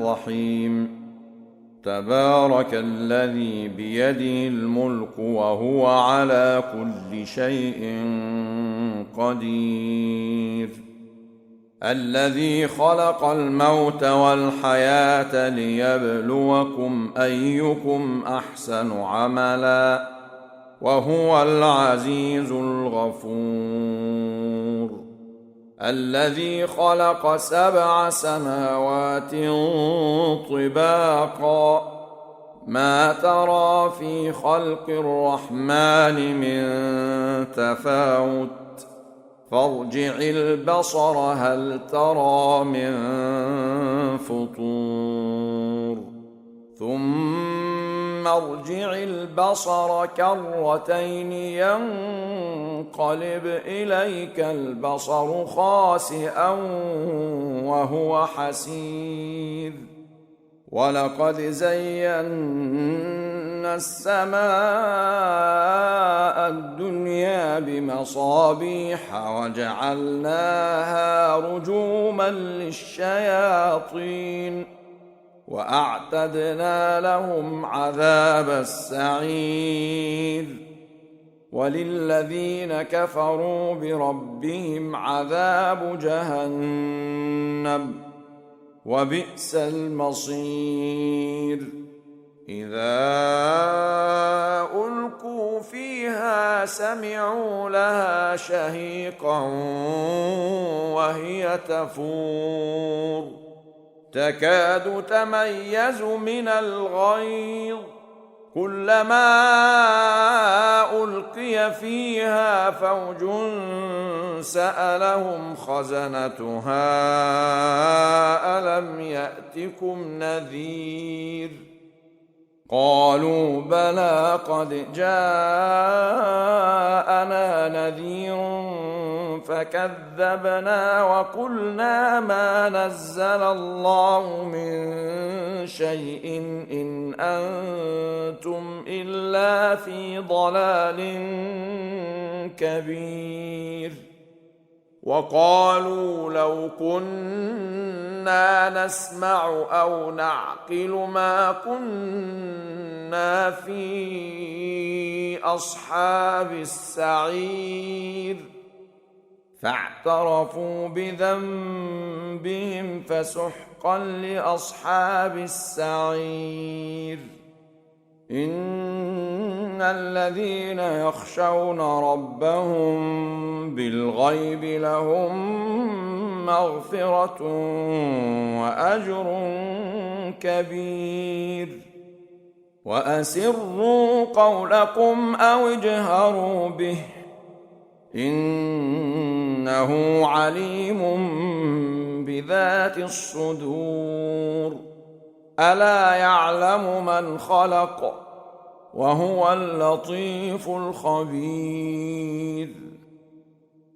الرحيم تبارك الذي بيده الملك وهو على كل شيء قدير الذي خلق الموت والحياة ليبلوكم أيكم أحسن عملا وهو العزيز الغفور الذي خلق 7 سماوات طباقا ما ترى في خلق الرحمن من تفاوت فارجع البصر هل ترى من فطور ثم ارجع البصر كرتين ينقلب إليك البصر خاسئا وهو حسير ولقد زينا السماء الدنيا بمصابيح وجعلناها رجوما للشياطين وأعتدنا لهم عذاب السعير وللذين كفروا بربهم عذاب جهنم وبئس المصير إذا ألقوا فيها سمعوا لها شهيقا وهي تفور تكاد تميز من الغيظ كلما ألقي فيها فوج سألهم خزنتها ألم يأتكم نذير قالوا بلى قد جاءنا نذير فكذبنا وقلنا ما نزل الله من شيء إن أنتم إلا في ضلال كبير وقالوا لو كنا نسمع أو نعقل ما كنا في أصحاب السعير فاعترفوا بذنبهم فسحقا لأصحاب السعير إن الذين يخشون ربهم بالغيب لهم مغفرة وأجر كبير وأسروا قولكم أو اجهروا به إنه عليم بذات الصدور ألا يعلم من خلق وهو اللطيف الخبير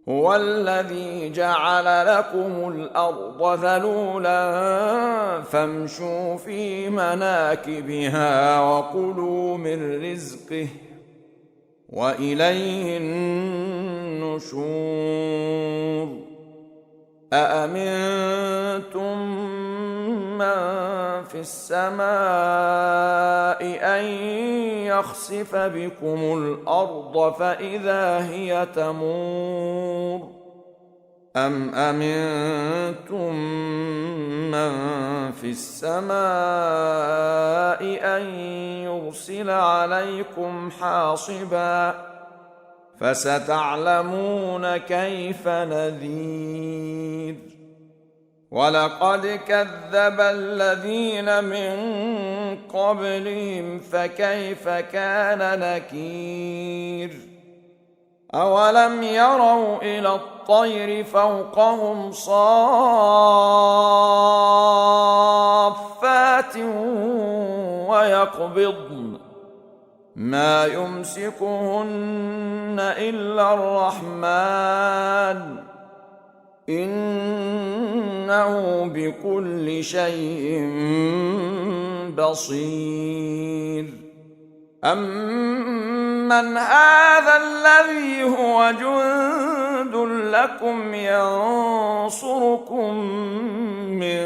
هو الذي جعل لكم الأرض ذلولا فامشوا في مناكبها وكلوا من رزقه وإليه النشور أأمنتم من في السماء أن يخسف بكم الأرض فإذا هي تمور أم أمنتم من في السماء أن يرسل عليكم حاصبا فستعلمون كيف نذير ولقد كذب الذين من قبلهم فكيف كان نكير أولم يروا إلى الطير فوقهم صافات ويقبضن ما يمسكهن إلا الرحمن إنه بكل شيء بصير أمن هذا الذي هو جند جند لكم ينصركم من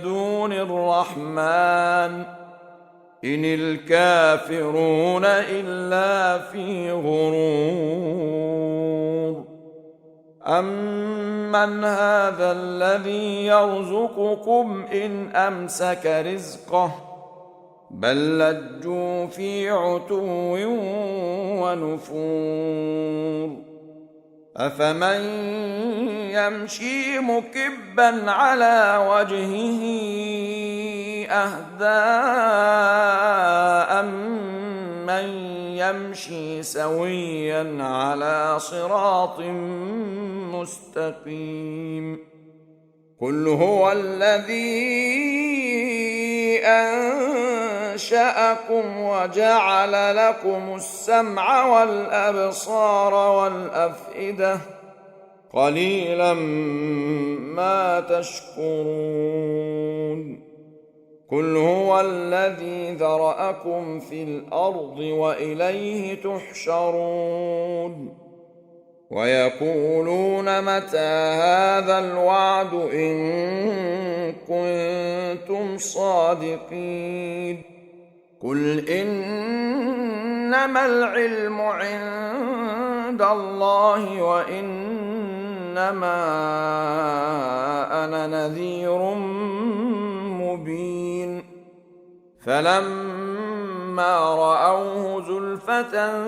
دون الرحمن إن الكافرون إلا في غرور أمن هذا الذي يرزقكم إن أمسك رزقه بل لجوا في عتو ونفور أفمن يمشي مكبا على وجهه أهدى أمن يمشي سويا على صراط مستقيم قل هو الذي أنشأكم وجعل لكم السمع والأبصار والأفئدة قليلا ما تشكرون قل هو الذي ذرأكم في الأرض وإليه تحشرون ويقولون متى هذا الوعد إن كنتم صادقين قل إنما العلم عند الله وإنما أنا نذير مبين فلما رأوه زلفة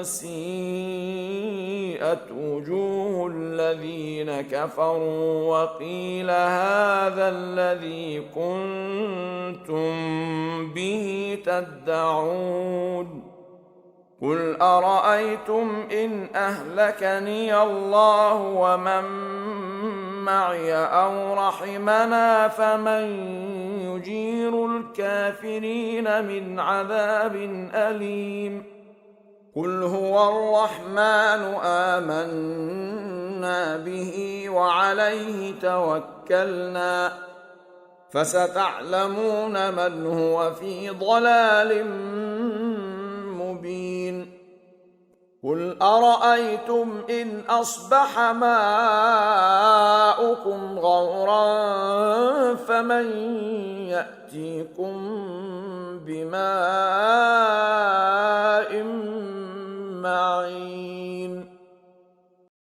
سيئت وجوه الذين كفروا وقيل هذا الذي كنتم به تدعون قل أرأيتم إن أهلكني الله ومن معي أو رحمنا فمن يجير الكافرين من عذاب أليم قل هو الرحمن آمنا به وعليه توكلنا فستعلمون من هو في ضلال مبين قل أرأيتم إن أصبح ماؤكم غورا فمن يأتيكم بماء